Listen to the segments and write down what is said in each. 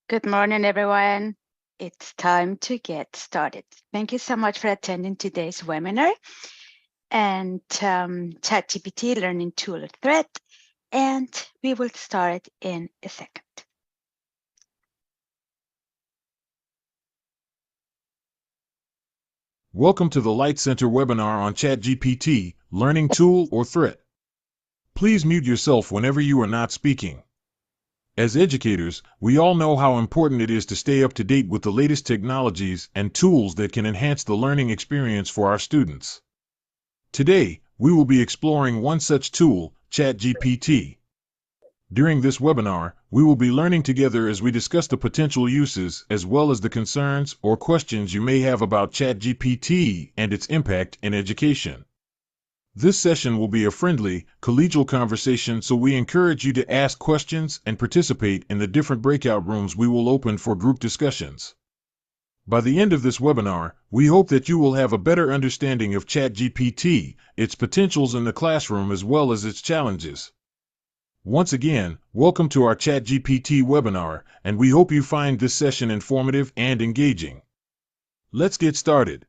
Good morning, everyone. It's time to get started. Thank you so much for attending today's webinar and ChatGPT Learning Tool Thread, and we will start in a second. Welcome to the LITE Center webinar on ChatGPT, Learning Tool or Threat. Please mute yourself whenever you are not speaking. As educators, we all know how important it is to stay up to date with the latest technologies and tools that can enhance the learning experience for our students. Today, we will be exploring one such tool, ChatGPT. During this webinar, we will be learning together as we discuss the potential uses as well as the concerns or questions you may have about ChatGPT and its impact in education. This session will be a friendly, collegial conversation, so we encourage you to ask questions and participate in the different breakout rooms we will open for group discussions. By the end of this webinar, we hope that you will have a better understanding of ChatGPT, its potentials in the classroom as well as its challenges. Once again, welcome to our ChatGPT webinar, and we hope you find this session informative and engaging. Let's get started.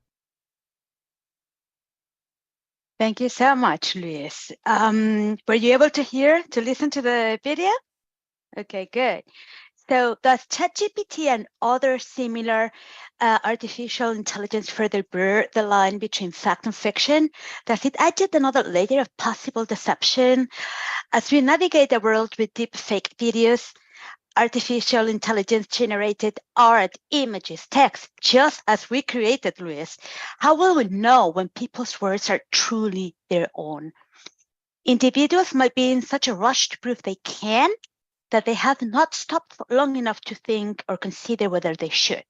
Thank you so much, Luis. Were you able to listen to the video? Okay, good. So does ChatGPT and other similar artificial intelligence further blur the line between fact and fiction? Does it add yet another layer of possible deception? As we navigate a world with deep fake videos, artificial intelligence generated art, images, text, just as we created, Luis, how will we know when people's words are truly their own? Individuals might be in such a rush to prove they can that they have not stopped long enough to think or consider whether they should.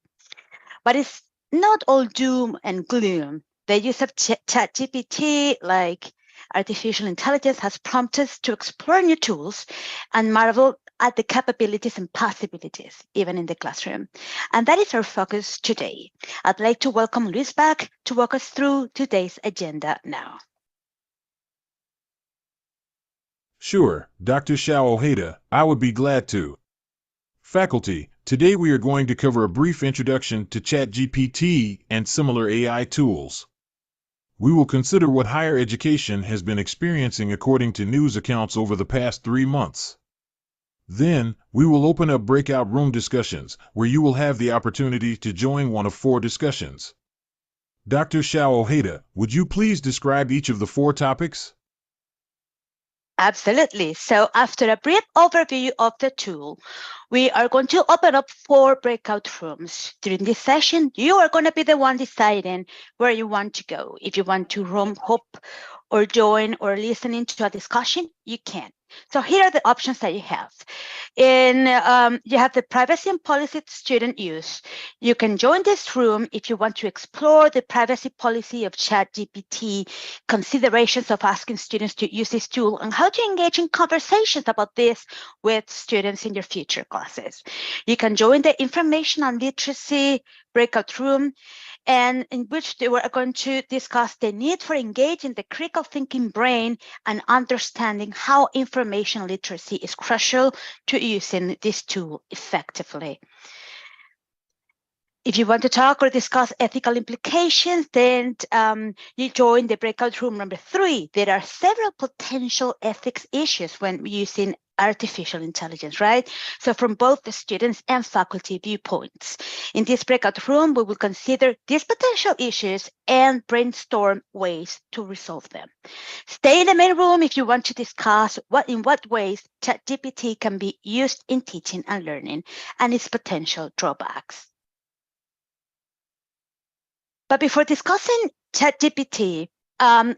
But it's not all doom and gloom. The use of ChatGPT, like artificial intelligence, has prompted us to explore new tools and marvel at the capabilities and possibilities, even in the classroom. And that is our focus today. I'd like to welcome Luis back to walk us through today's agenda now. Sure, Dr. Shao Ojeda, I would be glad to. Faculty, today we are going to cover a brief introduction to ChatGPT and similar AI tools. We will consider what higher education has been experiencing according to news accounts over the past 3 months. Then, we will open up breakout room discussions, where you will have the opportunity to join one of 4 discussions. Dr. Shao Ojeda, would you please describe each of the 4 topics? Absolutely. So after a brief overview of the tool, we are going to open up 4 breakout rooms. During this session, you are going to be the one deciding where you want to go. If you want to hop or join or listen into a discussion, you can. So here are the options that you have. You have the privacy and policy student use. You can join this room if you want to explore the privacy policy of ChatGPT, considerations of asking students to use this tool, and how to engage in conversations about this with students in your future classes. You can join the information and literacy breakout room, and in which they were going to discuss the need for engaging the critical thinking brain and understanding how information literacy is crucial to using this tool effectively. If you want to talk or discuss ethical implications, then you join the breakout room number 3. There are several potential ethics issues when using artificial intelligence, right? So from both the students and faculty viewpoints. In this breakout room, we will consider these potential issues and brainstorm ways to resolve them. Stay in the main room if you want to discuss in what ways ChatGPT can be used in teaching and learning and its potential drawbacks. But before discussing ChatGPT, I'm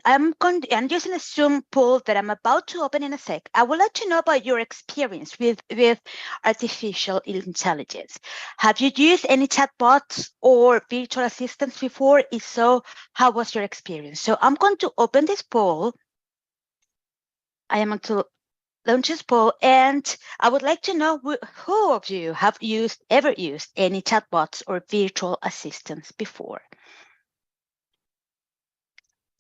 using a Zoom poll that I'm about to open in a sec. I would like to know about your experience with artificial intelligence. Have you used any chatbots or virtual assistants before? If so, how was your experience? So I'm going to open this poll. I am going to launch this poll, and I would like to know who of you have ever used any chatbots or virtual assistants before.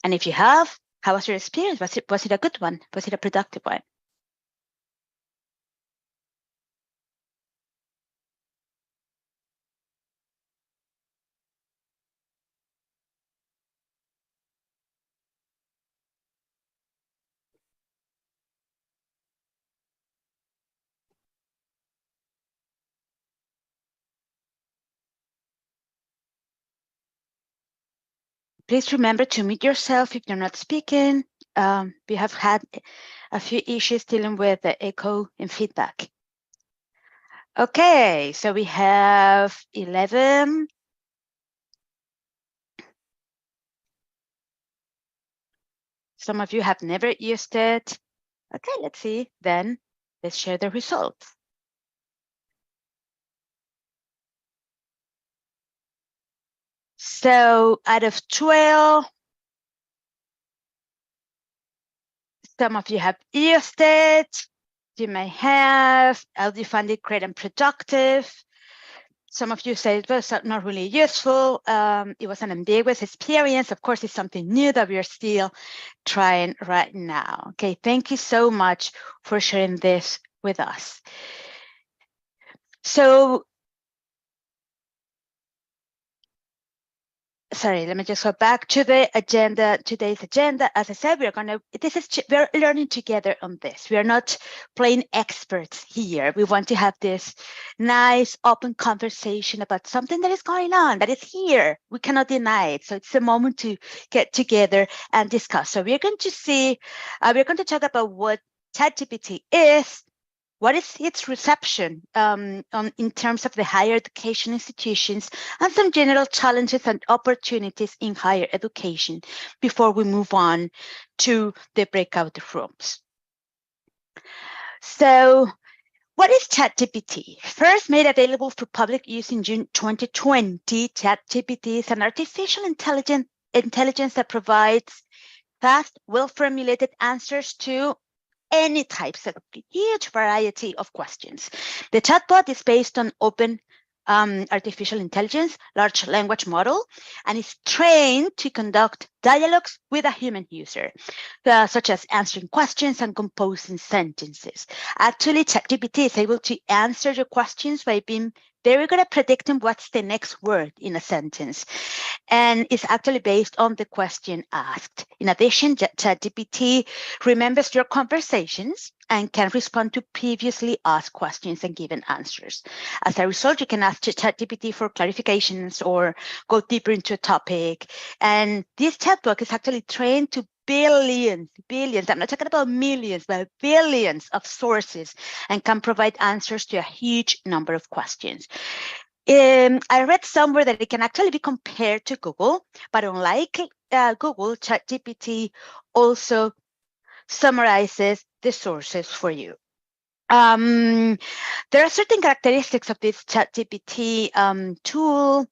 And if you have, how was your experience? Was it a good one? Was it a productive one? Please remember to mute yourself if you're not speaking. We have had a few issues dealing with the echo and feedback. Okay, so we have 11. Some of you have never used it. Okay, let's see. Then let's share the results. So out of 12, some of you have used it. You may have. How do you find it great and productive? Some of you said it was not really useful. It was an ambiguous experience. Of course, it's something new that we are still trying right now. Okay, thank you so much for sharing this with us. So, sorry, let me just go back to the agenda, today's agenda. As I said, we're learning together on this. We are not playing experts here. We want to have this nice open conversation about something that is going on, that is here. We cannot deny it. So it's a moment to get together and discuss. So we're going to talk about what ChatGPT is, what is its reception in terms of the higher education institutions, and some general challenges and opportunities in higher education before we move on to the breakout rooms. So, what is ChatGPT? First made available for public use in June 2020, ChatGPT is an artificial intelligence that provides fast, well-formulated answers to any types of huge variety of questions. The chatbot is based on open artificial intelligence, large language model, and is trained to conduct dialogues with a human user, such as answering questions and composing sentences. Actually, ChatGPT is able to answer your questions by being very good at predicting what's the next word in a sentence, and is actually based on the question asked. In addition, ChatGPT remembers your conversations and can respond to previously asked questions and given answers. As a result, you can ask ChatGPT for clarifications or go deeper into a topic. And this chatbot is actually trained to billions, I'm not talking about millions, but billions of sources, and can provide answers to a huge number of questions. I read somewhere that it can actually be compared to Google, but unlike Google, ChatGPT also summarizes the sources for you. There are certain characteristics of this ChatGPT tool.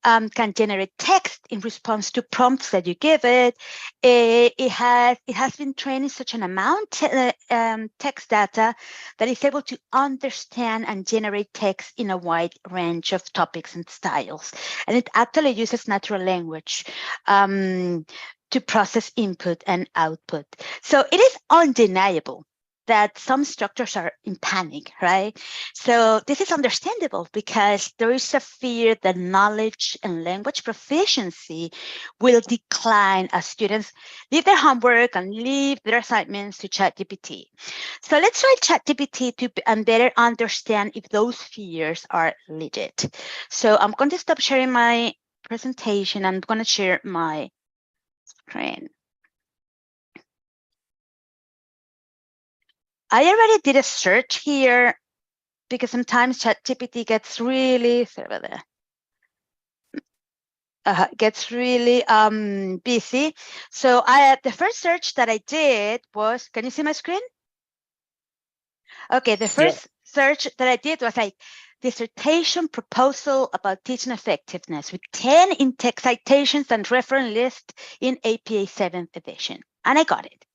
Can generate text in response to prompts that you give it. It has been trained in such an amount text data that it's able to understand and generate text in a wide range of topics and styles. And it actually uses natural language to process input and output. So it is undeniable that some structures are in panic, right? So this is understandable because there is a fear that knowledge and language proficiency will decline as students leave their homework and leave their assignments to ChatGPT. So let's try ChatGPT to better understand if those fears are legit. So I'm going to stop sharing my presentation. I'm going to share my screen. I already did a search here because sometimes ChatGPT gets really busy. So the first search that I did was, can you see my screen? Okay, the first search that I did was like dissertation proposal about teaching effectiveness with 10 in-text citations and reference list in APA 7th edition. And I got it.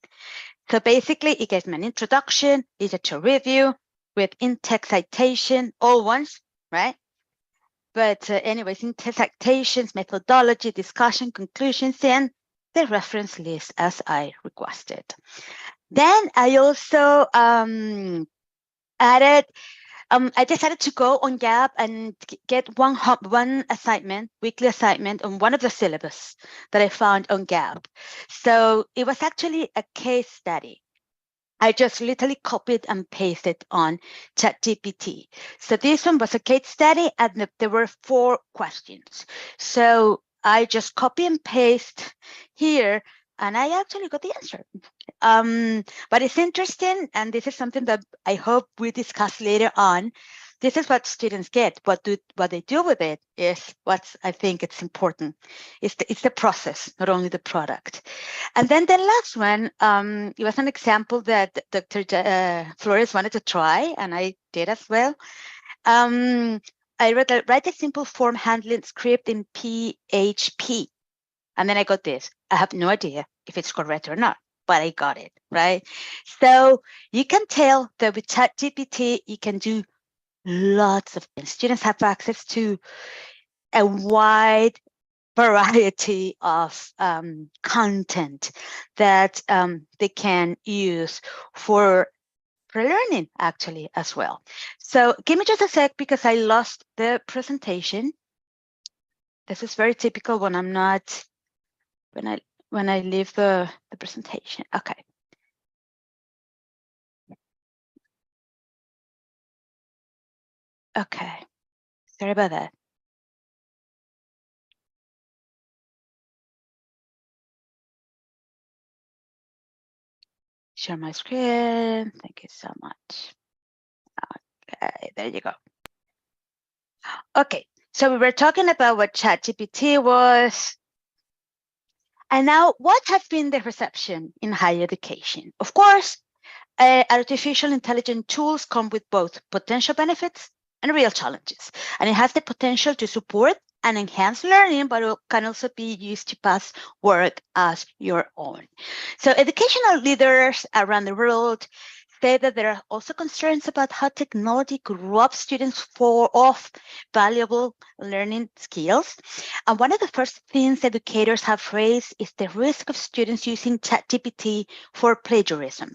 So basically, it gave me an introduction, literature review with in-text citation, all ones, right? But anyways, in-text citations, methodology, discussion, conclusions, and the reference list as I requested. Then I also added, I decided to go on Gap and get one assignment, weekly assignment on one of the syllabus that I found on Gap. So it was actually a case study. I just literally copied and pasted on ChatGPT. So this one was a case study, and there were 4 questions. So I just copy and paste here, and I actually got the answer. But it's interesting, and this is something that I hope we discuss later on. This is what students get. What they do with it is what I think it's important. It's the process, not only the product. And then the last one, it was an example that Dr. Flores wanted to try, and I did as well. I write a simple form handling script in PHP. And then I got this. I have no idea if it's correct or not, but I got it, right? So you can tell that with ChatGPT, you can do lots of things. Students have access to a wide variety of content that they can use for learning actually as well. So give me just a sec because I lost the presentation. This is very typical when I'm not, when I leave the presentation. Okay. Okay. Sorry about that. Share my screen. Thank you so much. Okay, there you go. Okay, so we were talking about what ChatGPT was. And now, what has been the reception in higher education? Of course, artificial intelligence tools come with both potential benefits and real challenges. And it has the potential to support and enhance learning, but it can also be used to pass work as your own. So educational leaders around the world say that there are also concerns about how technology could rob students of valuable learning skills. And one of the first things educators have raised is the risk of students using ChatGPT for plagiarism.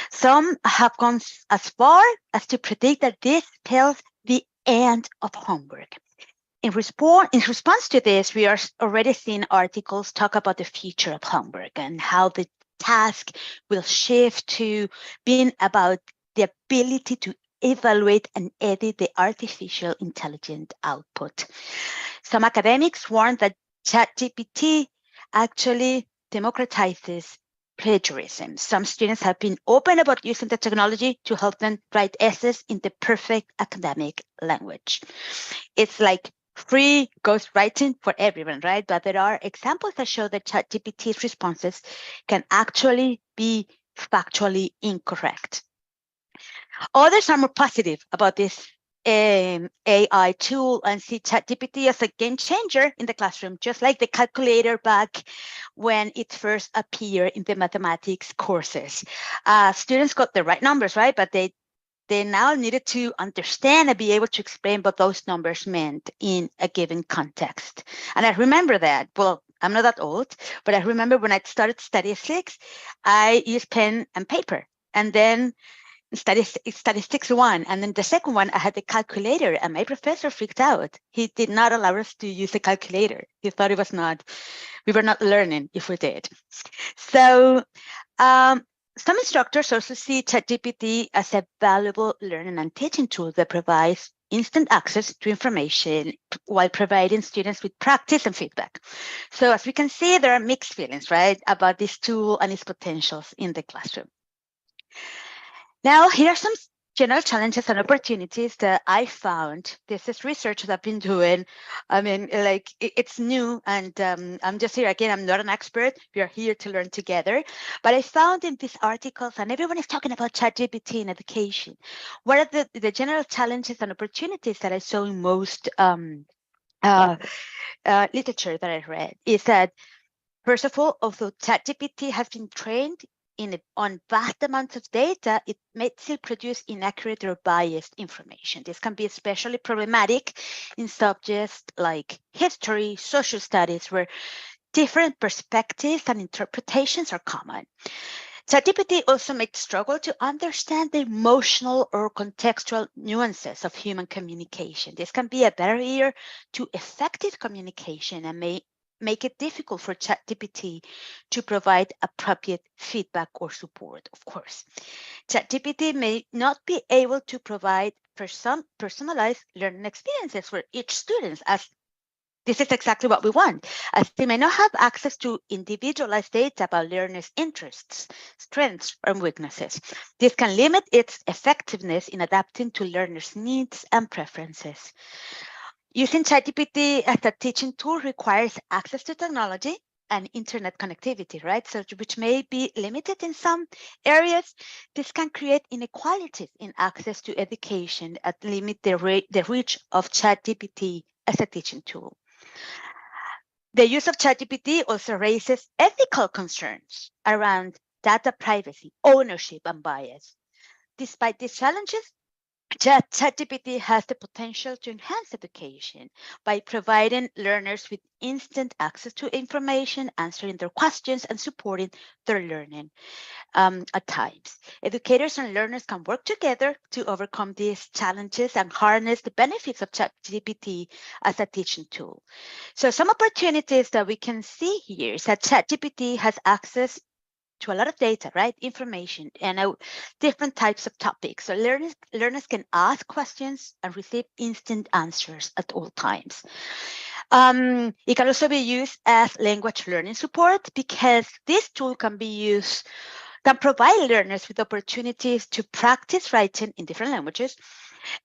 Some have gone as far as to predict that this spells the end of homework. In response to this, we are already seeing articles talk about the future of homework and how the task will shift to being about the ability to evaluate and edit the artificial intelligent output. Some academics warn that ChatGPT actually democratizes plagiarism. Some students have been open about using the technology to help them write essays in the perfect academic language. It's like free ghostwriting for everyone, right? But there are examples that show that ChatGPT's responses can actually be factually incorrect. Others are more positive about this AI tool and see ChatGPT as a game changer in the classroom, just like the calculator back when it first appeared in the mathematics courses. Students got the right numbers, right? But they now needed to understand and be able to explain what those numbers meant in a given context. And I remember that. Well, I'm not that old, but I remember when I started statistics, I used pen and paper. And then statistics one, and then the second one, I had the calculator, and my professor freaked out. He did not allow us to use the calculator. He thought we were not learning if we did. So some instructors also see ChatGPT as a valuable learning and teaching tool that provides instant access to information while providing students with practice and feedback. So as we can see, there are mixed feelings, right, about this tool and its potentials in the classroom. Now, here are some general challenges and opportunities that I found. This is research that I've been doing. I mean, like it's new, and I'm just here again. I'm not an expert. We are here to learn together. But I found in these articles, and everyone is talking about ChatGPT in education. What are the general challenges and opportunities that I saw in most literature that I read? Is that first of all, although ChatGPT has been trained on vast amounts of data, it may still produce inaccurate or biased information. This can be especially problematic in subjects like history, social studies, where different perspectives and interpretations are common. ChatGPT also may struggle to understand the emotional or contextual nuances of human communication. This can be a barrier to effective communication and may make it difficult for ChatGPT to provide appropriate feedback or support, of course. ChatGPT may not be able to provide personalized learning experiences for each student, as This is exactly what we want, as they may not have access to individualized data about learners' interests, strengths, or weaknesses. This can limit its effectiveness in adapting to learners' needs and preferences. Using ChatGPT as a teaching tool requires access to technology and internet connectivity, right? So, which may be limited in some areas. This can create inequalities in access to education and limit the reach of ChatGPT as a teaching tool. The use of ChatGPT also raises ethical concerns around data privacy, ownership, and bias. Despite these challenges, ChatGPT has the potential to enhance education by providing learners with instant access to information, answering their questions, and supporting their learning at times. Educators and learners can work together to overcome these challenges and harness the benefits of ChatGPT as a teaching tool. So some opportunities that we can see here is that ChatGPT has access to a lot of data, right? Information and different types of topics. So learners can ask questions and receive instant answers at all times. It can also be used as language learning support because this tool can provide learners with opportunities to practice writing in different languages.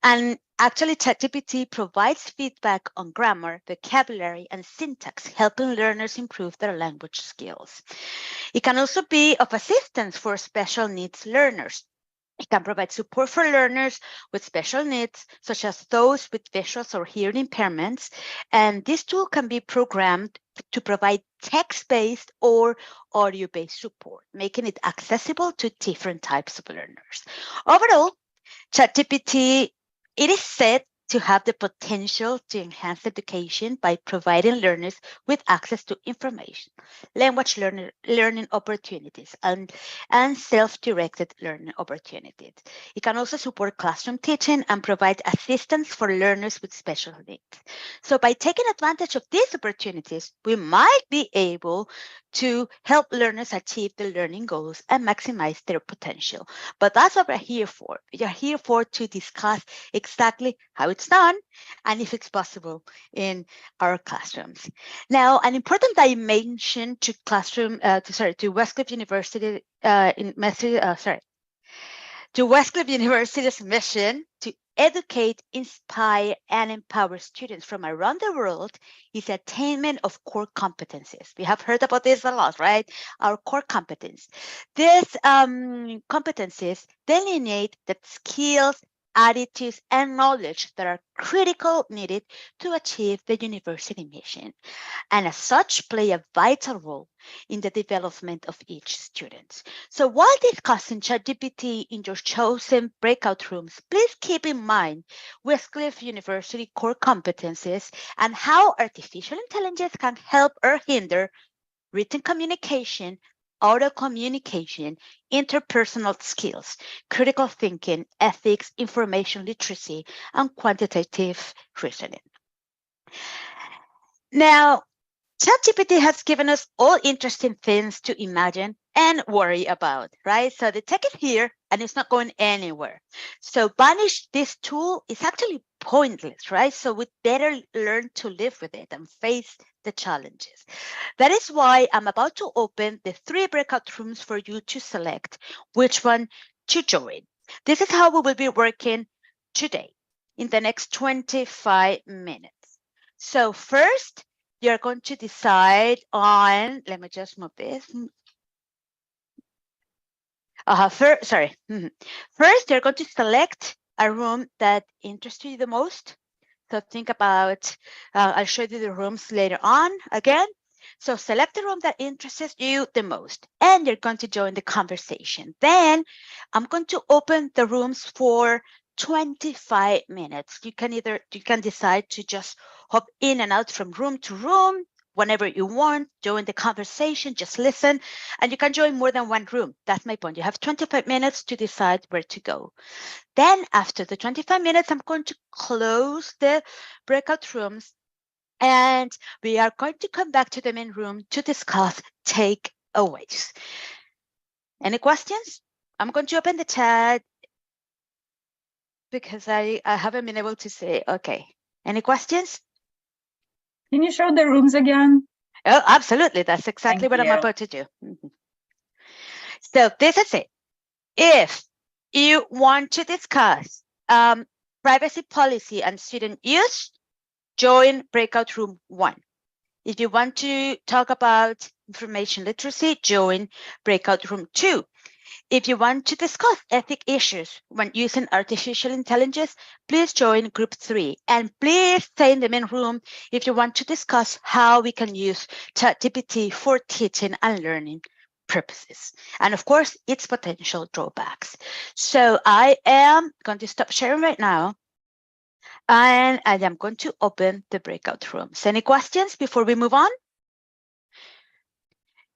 And actually, ChatGPT provides feedback on grammar, vocabulary, and syntax, helping learners improve their language skills. It can also be of assistance for special needs learners. It can provide support for learners with special needs, such as those with visual or hearing impairments. And this tool can be programmed to provide text-based or audio-based support, making it accessible to different types of learners. Overall, ChatGPT, it is said to have the potential to enhance education by providing learners with access to information, language learning opportunities, and self-directed learning opportunities. It can also support classroom teaching and provide assistance for learners with special needs. So by taking advantage of these opportunities, we might be able to help learners achieve their learning goals and maximize their potential. But that's what we're here for. We are here for to discuss exactly how it's done and if it's possible in our classrooms. Now, an important dimension to Westcliff University to Westcliff University's mission to educate, inspire, and empower students from around the world is attainment of core competencies. We have heard about this a lot, right? Our core competence. These competencies delineate the skills, attitudes, and knowledge that are critical needed to achieve the university mission, and as such play a vital role in the development of each student. So while discussing ChatGPT in your chosen breakout rooms, please keep in mind Westcliff University core competencies and how artificial intelligence can help or hinder written communication, oral communication, interpersonal skills, critical thinking, ethics, information literacy, and quantitative reasoning. Now, ChatGPT has given us all interesting things to imagine and worry about, right? So the tech is here and it's not going anywhere. So banish this tool is actually pointless, right? So we better learn to live with it and face the challenges. That is why I'm about to open the 3 breakout rooms for you to select which one to join. This is how we will be working today in the next 25 minutes. So first, you're going to decide on, let me just move this. First, you're going to select a room that interests you the most. So think about, I'll show you the rooms later on again. So select the room that interests you the most, and you're going to join the conversation. Then I'm going to open the rooms for 25 minutes. You can decide to just hop in and out from room to room whenever you want, join the conversation, just listen, and you can join more than one room. That's my point. You have 25 minutes to decide where to go. Then after the 25 minutes, I'm going to close the breakout rooms and we are going to come back to the main room to discuss takeaways. Any questions? I'm going to open the chat because I haven't been able to say, okay. Any questions? Can you show the rooms again? Oh, absolutely. That's exactly what I'm about to do. So this is it. If you want to discuss privacy policy and student use, join breakout room 1. If you want to talk about information literacy, join breakout room 2. If you want to discuss ethic issues when using artificial intelligence, please join group 3. And please stay in the main room if you want to discuss how we can use ChatGPT for teaching and learning purposes. And of course, its potential drawbacks. So I am going to stop sharing right now. And I am going to open the breakout rooms. Any questions before we move on?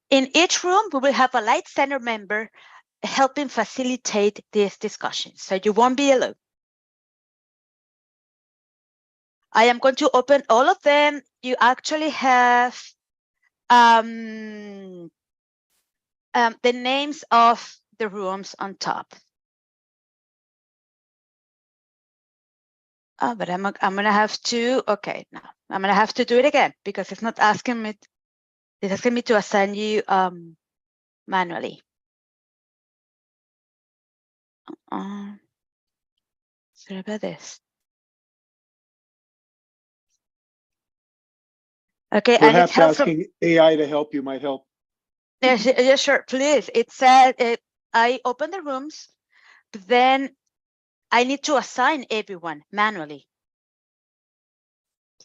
In each room, we will have a LITE Center member helping facilitate this discussion, so you won't be alone. I am going to open all of them. You actually have the names of the rooms on top. Oh, but I'm gonna have to, okay, no, I'm gonna have to do it again because it's not asking me, it's asking me to assign you manually. Sorry about this. Okay, Perhaps and it's helpful. asking AI to help you might help. Yeah, sure, please. It said I open the rooms, but then I need to assign everyone manually.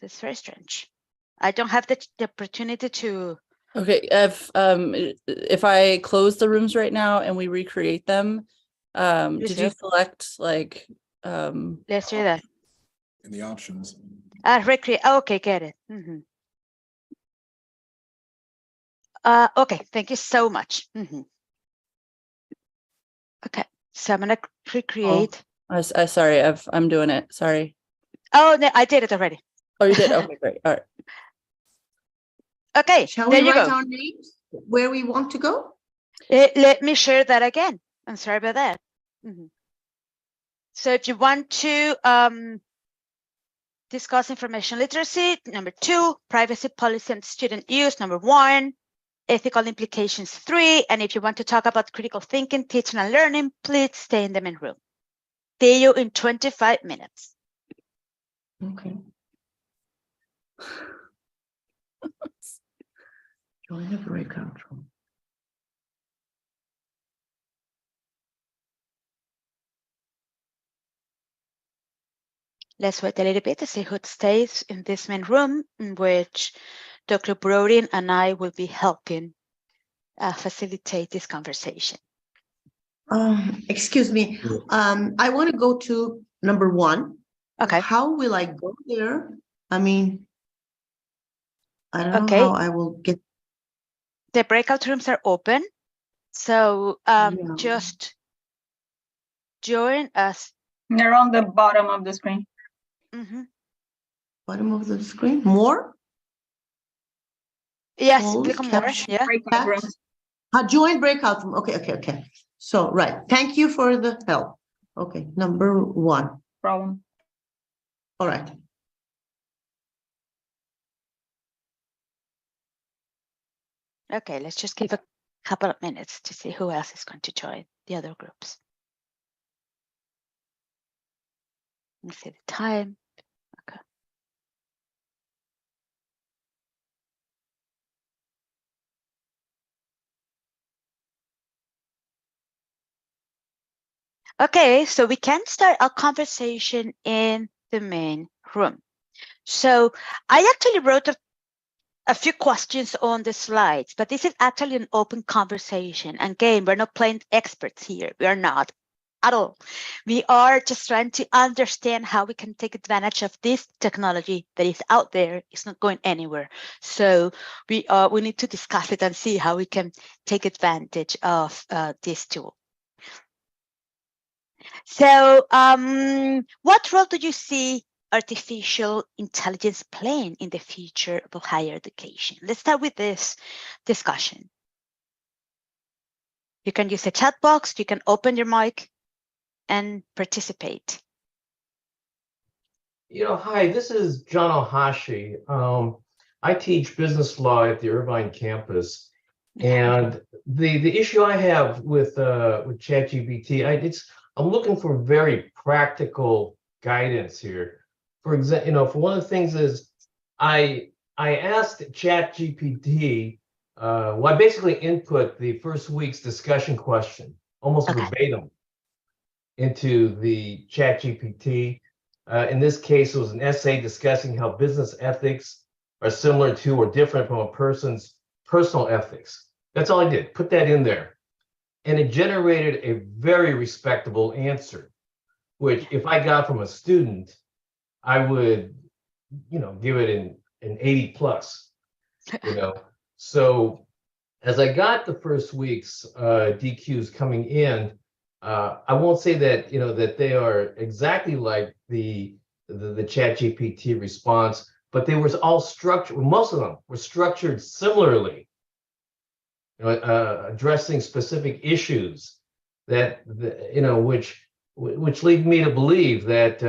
It's very strange. I don't have the opportunity to. Okay, if I close the rooms right now and we recreate them, did you select like Let's do that. In the options. Recreate. Okay, get it. Okay, thank you so much. Okay, so I'm gonna recreate. Oh, sorry, I'm doing it. Sorry. Oh no, I did it already. Oh, you did? Okay, great. All right. Okay, shall there we you write go. our names where we want to go? Let me share that again. I'm sorry about that. So if you want to discuss information literacy, number 2, privacy policy and student use, number 1, ethical implications 3, and if you want to talk about critical thinking, teaching and learning, please stay in the main room. See you in 25 minutes. Okay. Join the breakout room. Let's wait a little bit to see who stays in this main room, in which Dr. Brodin and I will be helping facilitate this conversation. Excuse me. I want to go to number 1. Okay. How will I go there? I mean, I don't know how I will get. The breakout rooms are open, so just join us. They're on the bottom of the screen. Bottom of the screen. More? Yes, Close, click on more. caption, Yeah. Breakout rooms. Join breakout room. Okay. So, right. Thank you for the help. Okay, number 1. Problem. All right. Okay, let's just give a couple of minutes to see who else is going to join the other groups. Let's see the time. Okay. Okay, so we can start our conversation in the main room. So I actually wrote a few questions on the slides, but this is actually an open conversation. And again, we're not playing experts here. We are not at all. We are just trying to understand how we can take advantage of this technology that is out there. It's not going anywhere. So we need to discuss it and see how we can take advantage of this tool. So what role do you see artificial intelligence playing in the future of higher education? Let's start with this discussion. You can use the chat box, you can open your mic and participate. Hi, this is John Ohashi. I teach business law at the Irvine campus, and the issue I have with ChatGPT, I'm looking for very practical guidance here. For example, for one of the things is I asked ChatGPT, I basically input the first week's discussion question almost verbatim into the ChatGPT. In this case, it was an essay discussing how business ethics are similar to or different from a person's personal ethics. That's all I did, put that in there. And it generated a very respectable answer, which if I got from a student, I would, give it an 80 plus, So as I got the first week's DQs coming in, I won't say that, that they are exactly like the ChatGPT response, but they were all structured, most of them were structured similarly, addressing specific issues that, which lead me to believe that,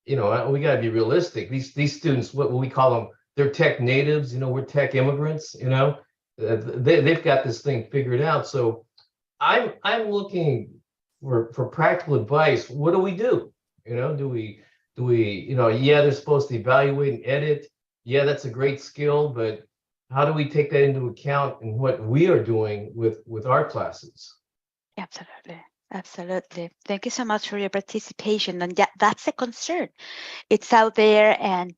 we got to be realistic. These students, what we call them, they're tech natives, we're tech immigrants, they've got this thing figured out. So I'm looking for practical advice. What do we do? Do we, yeah, they're supposed to evaluate and edit. Yeah, that's a great skill, but how do we take that into account in what we are doing with our classes? Absolutely. Absolutely. Thank you so much for your participation. And yeah, that's a concern. It's out there, and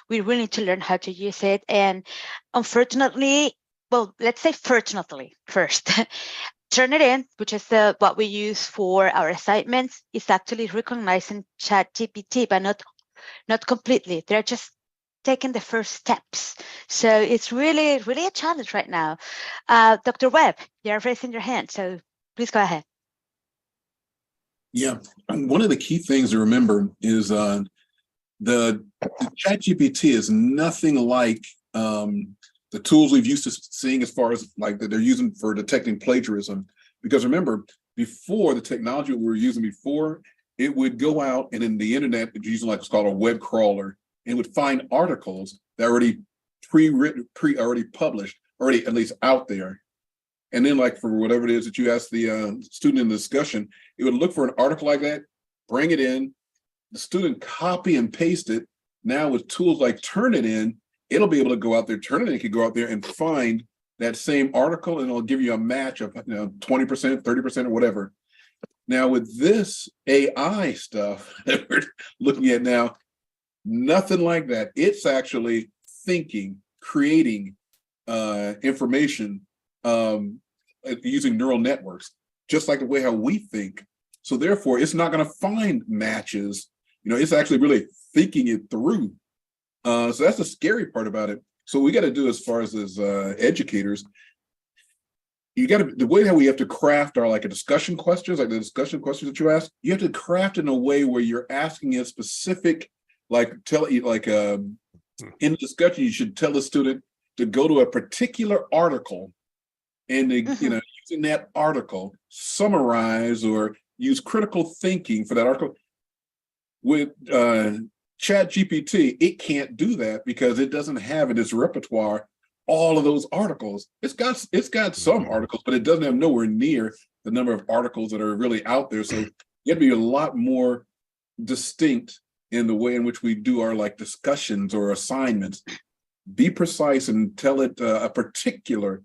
we really need to learn how to use it. And unfortunately, well, let's say fortunately first, Turnitin, which is what we use for our assignments, is actually recognizing ChatGPT, but not completely. They're just taking the first steps. So it's really, really a challenge right now. Dr. Webb, you're raising your hand, so please go ahead. Yeah, one of the key things to remember is the ChatGPT is nothing like the tools we've used to seeing as far as like that they're using for detecting plagiarism. Because remember, before the technology we were using before, it would go out and in the internet, it's using like what's called a web crawler, and would find articles that are already pre-written, already published, already at least out there. And then like for whatever it is that you ask the student in the discussion, it would look for an article like that, bring it in, the student copy and paste it. Now with tools like Turnitin, it'll be able to go out there, Turnitin can go out there and find that same article, and it'll give you a match of 20%, 30% or whatever. Now with this AI stuff that we're looking at now, nothing like that. It's actually thinking, creating information using neural networks, just like the way how we think. So therefore, it's not going to find matches. It's actually really thinking it through. So that's the scary part about it. So we got to do as far as educators, the way how we have to craft our discussion questions, like the discussion questions that you ask, you have to craft in a way where you're asking a specific, in the discussion, you should tell the student to go to a particular article and using that article, summarize or use critical thinking for that article. With ChatGPT, it can't do that because it doesn't have in its repertoire all of those articles. It's got some articles, but it doesn't have nowhere near the number of articles that are really out there. So you have to be a lot more distinct in the way in which we do our discussions or assignments. Be precise and tell it a particular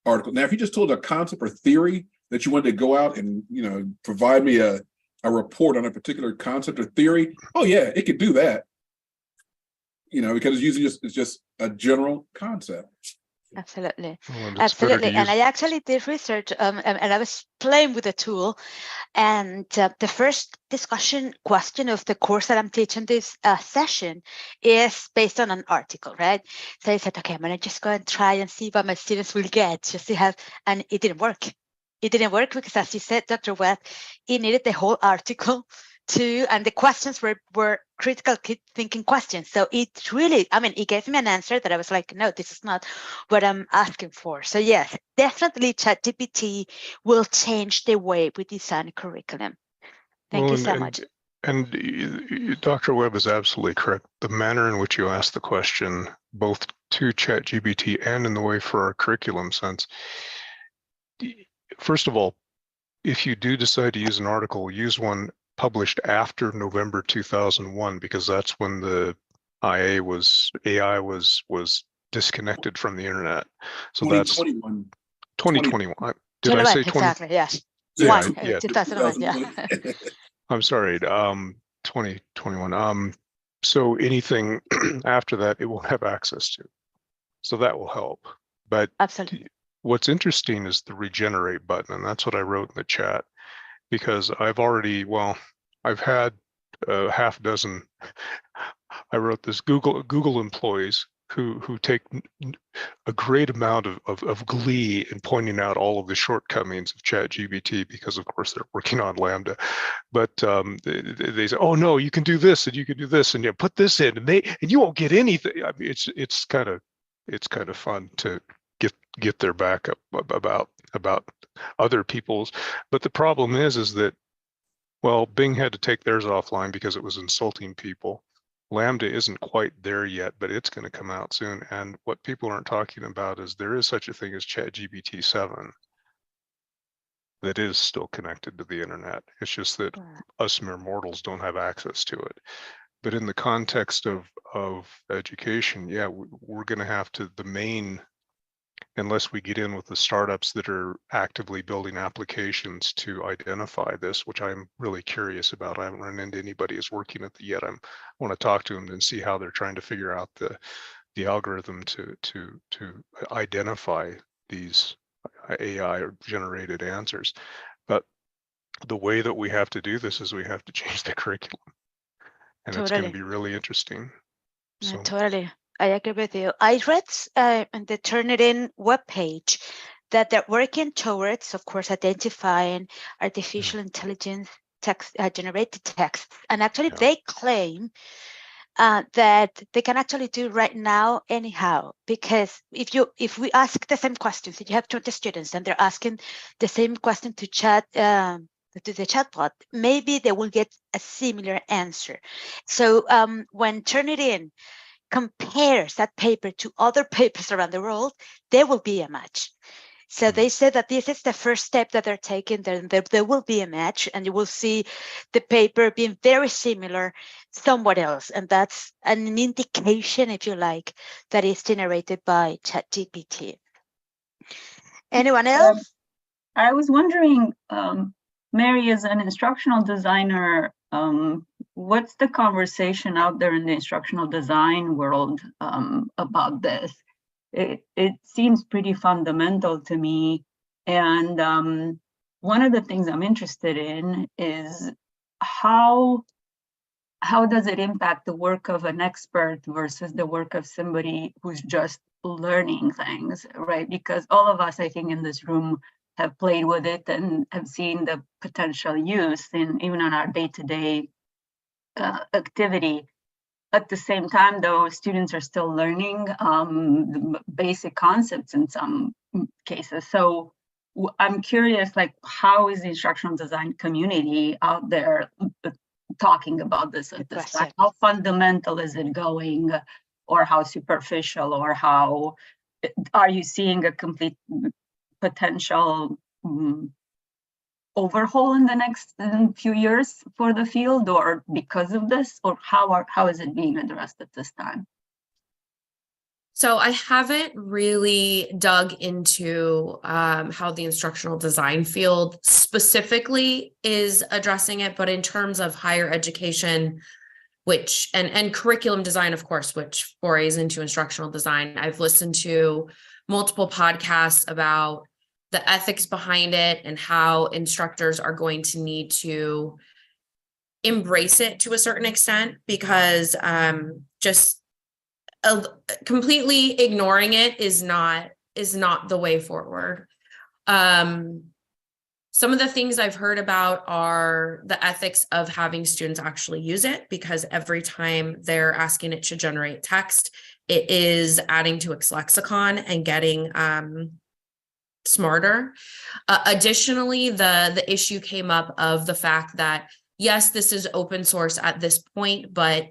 article. Now, if you just told a concept or theory that you wanted to go out and provide me a report on a particular concept or theory, oh yeah, it could do that. Because it's usually it's just a general concept. Absolutely. Well, Absolutely. And I actually did research and I was playing with the tool. And the first discussion question of the course that I'm teaching this session is based on an article, right? So I said, okay, I'm going to just go and try and see what my students will get, just to have, and it didn't work. It didn't work because, as you said, Dr. Webb, it needed the whole article too, and the questions were critical thinking questions. So it really, it gave me an answer that I was like, no, this is not what I'm asking for. So yes, definitely ChatGPT will change the way we design a curriculum. Thank you so much. And Dr. Webb is absolutely correct. The manner in which you ask the question both to ChatGPT and in the way for our curriculum sense. First of all, if you do decide to use an article, use one published after November 2001, because that's when the AI was disconnected from the internet. So that's 2021. Did I say 20? Exactly, yes. Yeah, One, yeah. 2001, yeah. I'm sorry, 2021. So anything after that, it won't have access to. So that will help. But Absolutely. What's interesting is the regenerate button, and that's what I wrote in the chat, because I've had a half dozen, I wrote this, Google employees who take a great amount of glee in pointing out all of the shortcomings of ChatGPT, because of course they're working on Lambda. But they say, "Oh no, you can do this and you can do this and you put this in, and you won't get anything." I mean, it's kind of fun to get their backup about other people's. But the problem is that, well, Bing had to take theirs offline because it was insulting people. Lambda isn't quite there yet, but it's going to come out soon. And what people aren't talking about is there is such a thing as ChatGPT 7 that is still connected to the internet. It's just that us mere mortals don't have access to it. But in the context of education, yeah, we're going to have to, the main, unless we get in with the startups that are actively building applications to identify this, which I'm really curious about. I haven't run into anybody who's working at it yet. I want to talk to them and see how they're trying to figure out the algorithm to identify these AI generated answers. But the way that we have to do this is we have to change the curriculum, and it's going to be really interesting. Yeah, So totally. I agree with you. I read on the Turnitin webpage that they're working towards, of course, identifying artificial intelligence text, generated texts. And actually they claim that they can actually do right now anyhow, because if we ask the same questions, if you have 20 students and they're asking the same question to to the chatbot, maybe they will get a similar answer. So when Turnitin compares that paper to other papers around the world, there will be a match. So they said that this is the first step that they're taking. Then there will be a match, and you will see the paper being very similar somewhere else. And that's an indication, if you like, that is generated by ChatGPT. Anyone else? I was wondering, Mary, as an instructional designer, what's the conversation out there in the instructional design world about this? It seems pretty fundamental to me. And one of the things I'm interested in is how does it impact the work of an expert versus the work of somebody who's just learning things, right? Because all of us, I think, in this room have played with it and have seen the potential use even on our day-to-day activity. At the same time, though, students are still learning the basic concepts in some cases. So I'm curious, like, how is the instructional design community out there talking about this at this time? How fundamental is it going, or how superficial, or how are you seeing a complete potential overhaul in the next few years for the field, or because of this, or how is it being addressed at this time? So I haven't really dug into how the instructional design field specifically is addressing it, but in terms of higher education, which and curriculum design, of course, which forays into instructional design, I've listened to multiple podcasts about the ethics behind it and how instructors are going to need to embrace it to a certain extent, because just completely ignoring it is not the way forward. Some of the things I've heard about are the ethics of having students actually use it, because every time they're asking it to generate text, it is adding to its lexicon and getting smarter. Additionally, the issue came up of the fact that, yes, this is open source at this point, but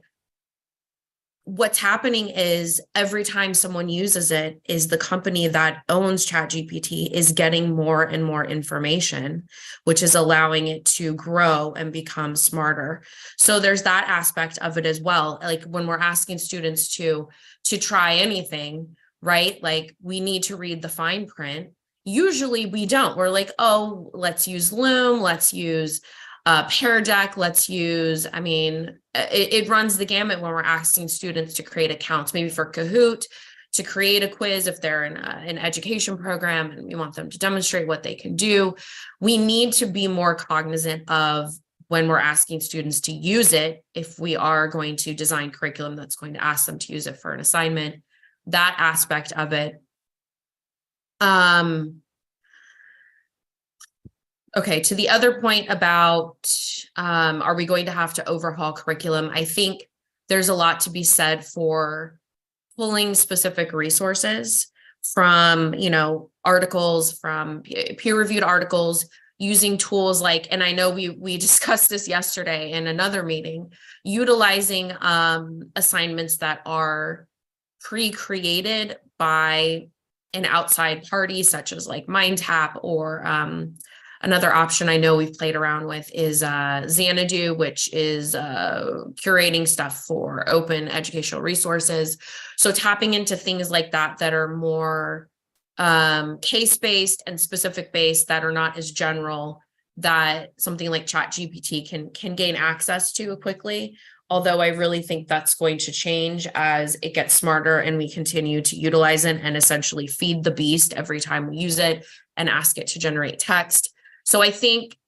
what's happening is every time someone uses it, is the company that owns ChatGPT is getting more and more information, which is allowing it to grow and become smarter. So there's that aspect of it as well. Like when we're asking students to try anything, right? Like we need to read the fine print. Usually we don't. We're like, oh, let's use Loom, let's use Pear Deck, let's use, I mean, it runs the gamut when we're asking students to create accounts, maybe for Kahoot, to create a quiz if they're in an education program and we want them to demonstrate what they can do. We need to be more cognizant of when we're asking students to use it, if we are going to design curriculum that's going to ask them to use it for an assignment, that aspect of it. Okay, to the other point about, are we going to have to overhaul curriculum? I think there's a lot to be said for pulling specific resources from, articles, from peer-reviewed articles, using tools like, and I know we discussed this yesterday in another meeting, utilizing assignments that are pre-created by an outside party, such as like MindTap, or another option I know we've played around with is Xanadu, which is curating stuff for open educational resources. So tapping into things like that that are more case-based and specific-based, that are not as general, that something like ChatGPT can gain access to quickly. Although I really think that's going to change as it gets smarter and we continue to utilize it and essentially feed the beast every time we use it and ask it to generate text. So I think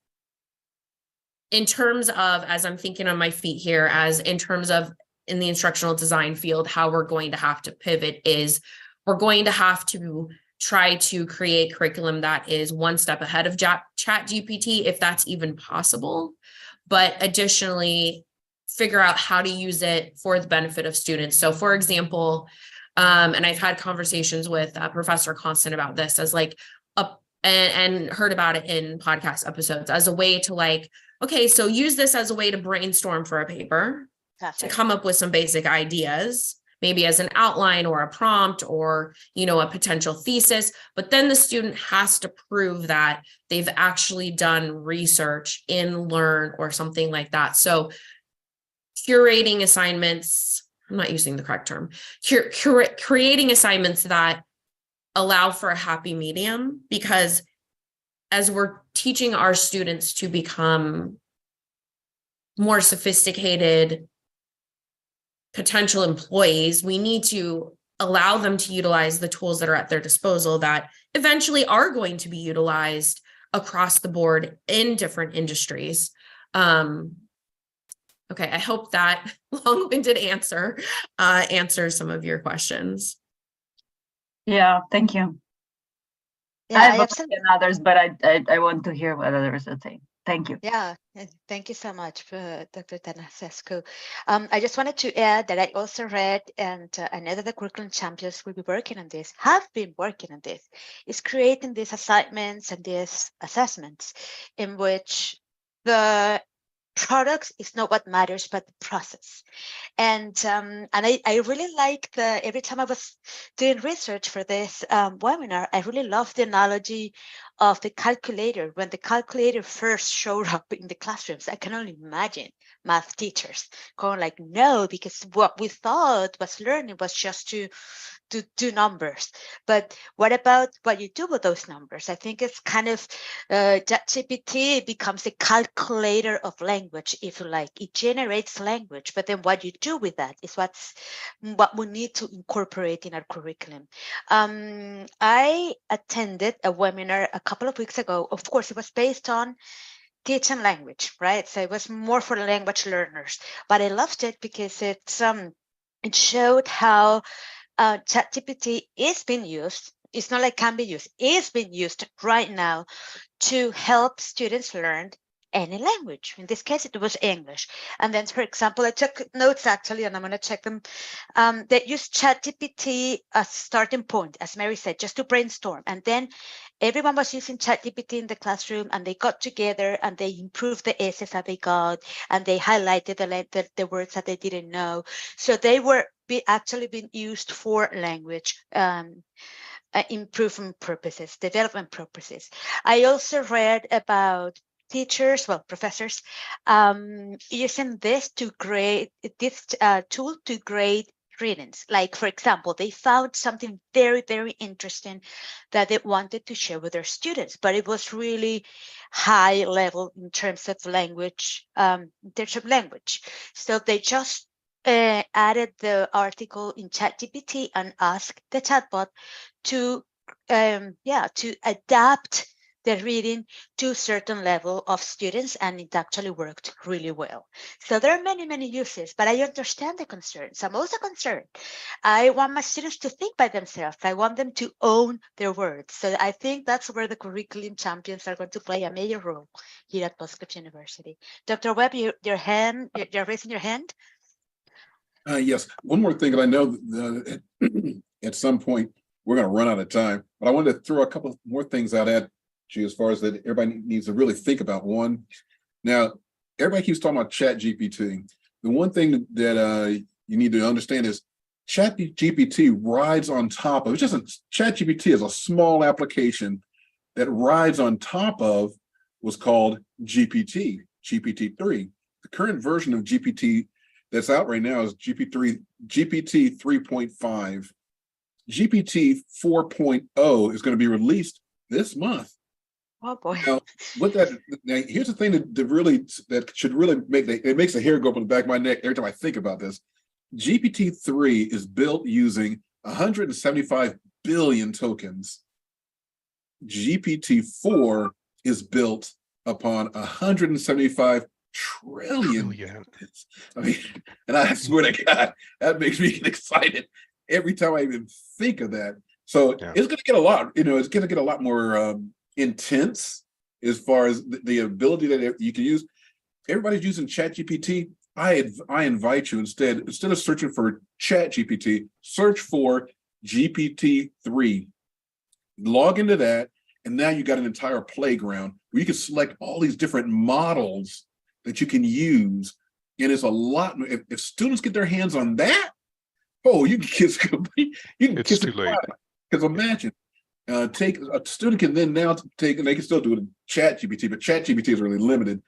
in terms of, as I'm thinking on my feet here, as in terms of in the instructional design field, how we're going to have to pivot is we're going to have to try to create curriculum that is one step ahead of ChatGPT, if that's even possible, but additionally figure out how to use it for the benefit of students. So for example, and I've had conversations with Professor Constant about this as like and heard about it in podcast episodes as a way to like, okay, so use this as a way to brainstorm for a paper, to come up with some basic ideas, maybe as an outline or a prompt or, a potential thesis, but then the student has to prove that they've actually done research in Learn or something like that. So curating assignments, I'm not using the correct term, creating assignments that allow for a happy medium, because as we're teaching our students to become more sophisticated potential employees, we need to allow them to utilize the tools that are at their disposal that eventually are going to be utilized across the board in different industries. Okay, I hope that long-winded answer answers some of your questions. Yeah, thank you. Yeah, I have others, but I want to hear what others are saying. Thank you. Yeah, thank you so much, Dr. Tănăsescu. I just wanted to add that I also read, and I know that the curriculum champions will be working on this, have been working on this, is creating these assignments and these assessments in which the products is not what matters, but the process. And I really like every time I was doing research for this webinar, I really love the analogy of the calculator. When the calculator first showed up in the classrooms, I can only imagine math teachers going like, no, because what we thought was learning was just to do numbers. But what about what you do with those numbers? I think it's kind of ChatGPT becomes a calculator of language, if you like. It generates language, but then what you do with that is what we need to incorporate in our curriculum. I attended a webinar a couple of weeks ago. Of course, it was based on teaching language, right? So it was more for language learners, but I loved it because it showed how ChatGPT is being used. It's not like can be used, is being used right now to help students learn any language. In this case, it was English. And then, for example, I took notes actually, and I'm going to check them. They used ChatGPT as starting point, as Mary said, just to brainstorm. And then everyone was using ChatGPT in the classroom, and they got together and they improved the essays that they got, and they highlighted the words that they didn't know. So they were actually being used for language improvement purposes, development purposes. I also read about teachers, well, professors, using this to grade this tool to grade readings. Like, for example, they found something very, very interesting that they wanted to share with their students, but it was really high level in terms of language, So they just added the article in ChatGPT and asked the chatbot to adapt the reading to a certain level of students, and it actually worked really well. So there are many, many uses, but I understand the concerns. I'm also concerned. I want my students to think by themselves. I want them to own their words. So I think that's where the curriculum champions are going to play a major role here at Boscovich University. Dr. Webb, you're raising your hand? Yes, one more thing, and I know at some point we're going to run out of time, but I wanted to throw a couple more things out at you as far as that everybody needs to really think about. One, now everybody keeps talking about ChatGPT. The one thing that you need to understand is ChatGPT rides on top of, ChatGPT is a small application that rides on top of what's called GPT 3. The current version of GPT that's out right now is GPT 3.5. GPT 4.0 is going to be released this month. Oh boy! Now, here's the thing that should really it makes the hair go up on the back of my neck every time I think about this. GPT 3 is built using 175 billion tokens. GPT 4 is built upon 175 trillion. I mean, and I swear to God, that makes me get excited every time I even think of that. So it's going to get a lot, it's going to get a lot more intense as far as the ability that you can use. Everybody's using ChatGPT. I invite you instead of searching for ChatGPT, search for GPT-3. Log into that, and now you got an entire playground where you can select all these different models that you can use. And it's a lot. If students get their hands on that, you can kiss it's too late. Because imagine, a student can then now take, and they can still do it in ChatGPT, but ChatGPT is really limited.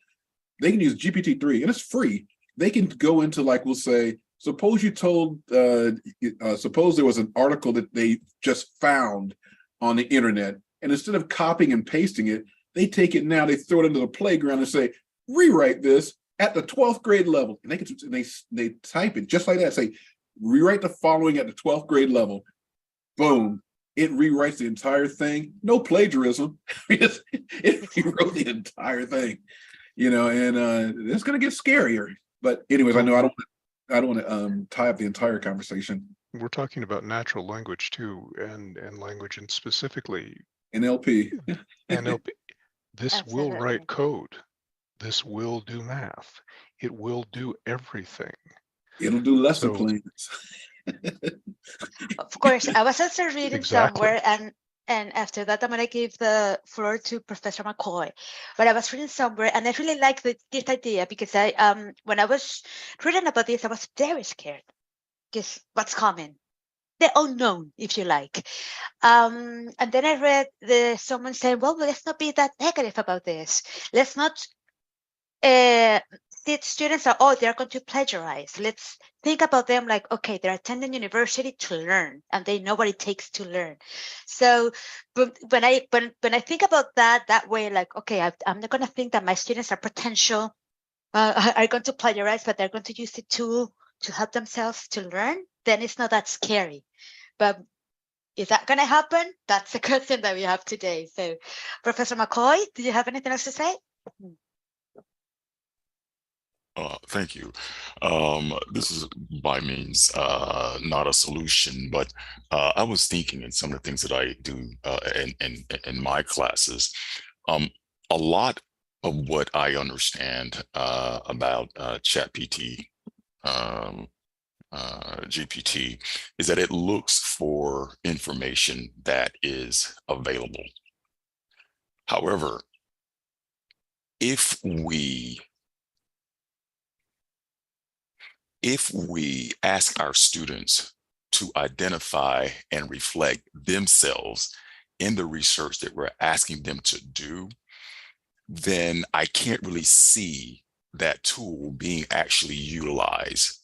They can use GPT-3, and it's free. They can go into, like, we'll say, suppose there was an article that they just found on the internet, and instead of copying and pasting it, they take it now, they throw it into the playground and say, rewrite this at the 12th grade level. And they type it just like that, say, rewrite the following at the 12th grade level. Boom. It rewrites the entire thing. No plagiarism. It rewrote the entire thing, and it's going to get scarier. But anyways, I know I don't want to tie up the entire conversation. We're talking about natural language too, and language, and specifically NLP. NLP. This Absolutely. will write code. This will do math. It will do everything. It'll do lesson plans. Of course, I was also reading somewhere, and after that, I'm going to give the floor to Professor McCoy. But I was reading somewhere, and I really like this idea, because when I was reading about this, I was very scared, because what's coming? The unknown, if you like. And then I read someone saying, well, let's not be that negative about this. Let's not students are, they're going to plagiarize. Let's think about them like, okay, they're attending university to learn, and they know what it takes to learn. So when I think about that way, like, okay, I'm not going to think that my students are potential, are going to plagiarize, but they're going to use the tool to help themselves to learn, then it's not that scary. But is that going to happen? That's the question that we have today. So Professor McCoy, do you have anything else to say? Thank you. This is by means not a solution, but I was thinking in some of the things that I do in my classes, a lot of what I understand about ChatGPT, GPT, is that it looks for information that is available. However, if we ask our students to identify and reflect themselves in the research that we're asking them to do, then I can't really see that tool being actually utilized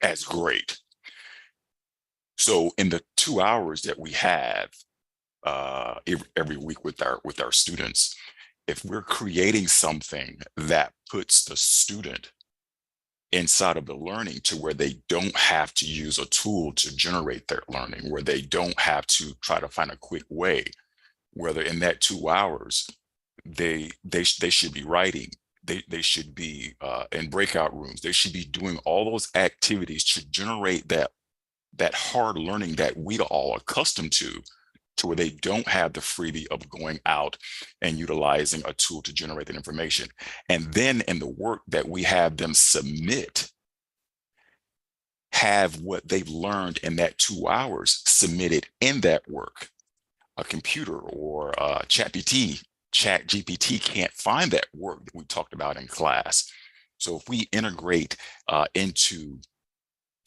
as great. So in the 2 hours that we have every week with our students, if we're creating something that puts the student inside of the learning to where they don't have to use a tool to generate their learning, where they don't have to try to find a quick way, whether in that 2 hours they should be writing, they should be in breakout rooms, they should be doing all those activities to generate that hard learning that we are all accustomed to where they don't have the freebie of going out and utilizing a tool to generate that information. And then in the work that we have them submit, have what they've learned in that 2 hours submitted in that work. A computer or ChatGPT can't find that work that we talked about in class. So if we integrate into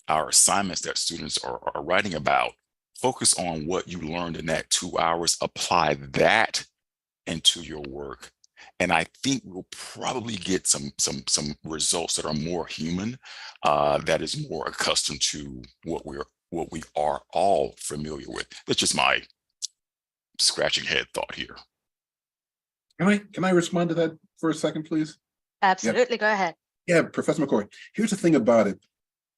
our assignments that students are writing about, focus on what you learned in that 2 hours, apply that into your work. And I think we'll probably get some results that are more human, that is more accustomed to what we are all familiar with. That's just my scratching head thought here. Can I respond to that for a second, please? Absolutely, Go ahead. Yeah, Professor McCoy, here's the thing about it.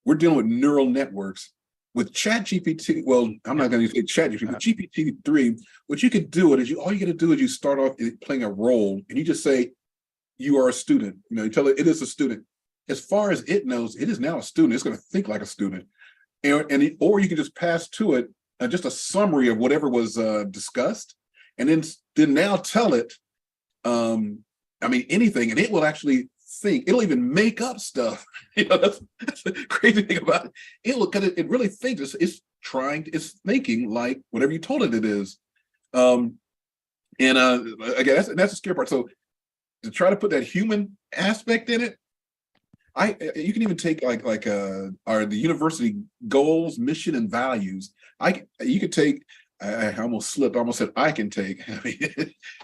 We're dealing with neural networks. With ChatGPT, well, I'm not going to say ChatGPT, but GPT-3, what you could do is all you got to do is you start off playing a role and you just say, you are a student. You know, you tell it is a student. As far as it knows, it is now a student. It's going to think like a student. Or you can just pass to it just a summary of whatever was discussed, and then now tell it, anything, and it will actually think. It'll even make up stuff. That's the crazy thing about it. Because it really thinks. It's thinking like whatever you told it is. Again, that's the scary part. So to try to put that human aspect in it, you can even take the university goals, mission, and values. You could take. I almost slipped. I almost said I can take.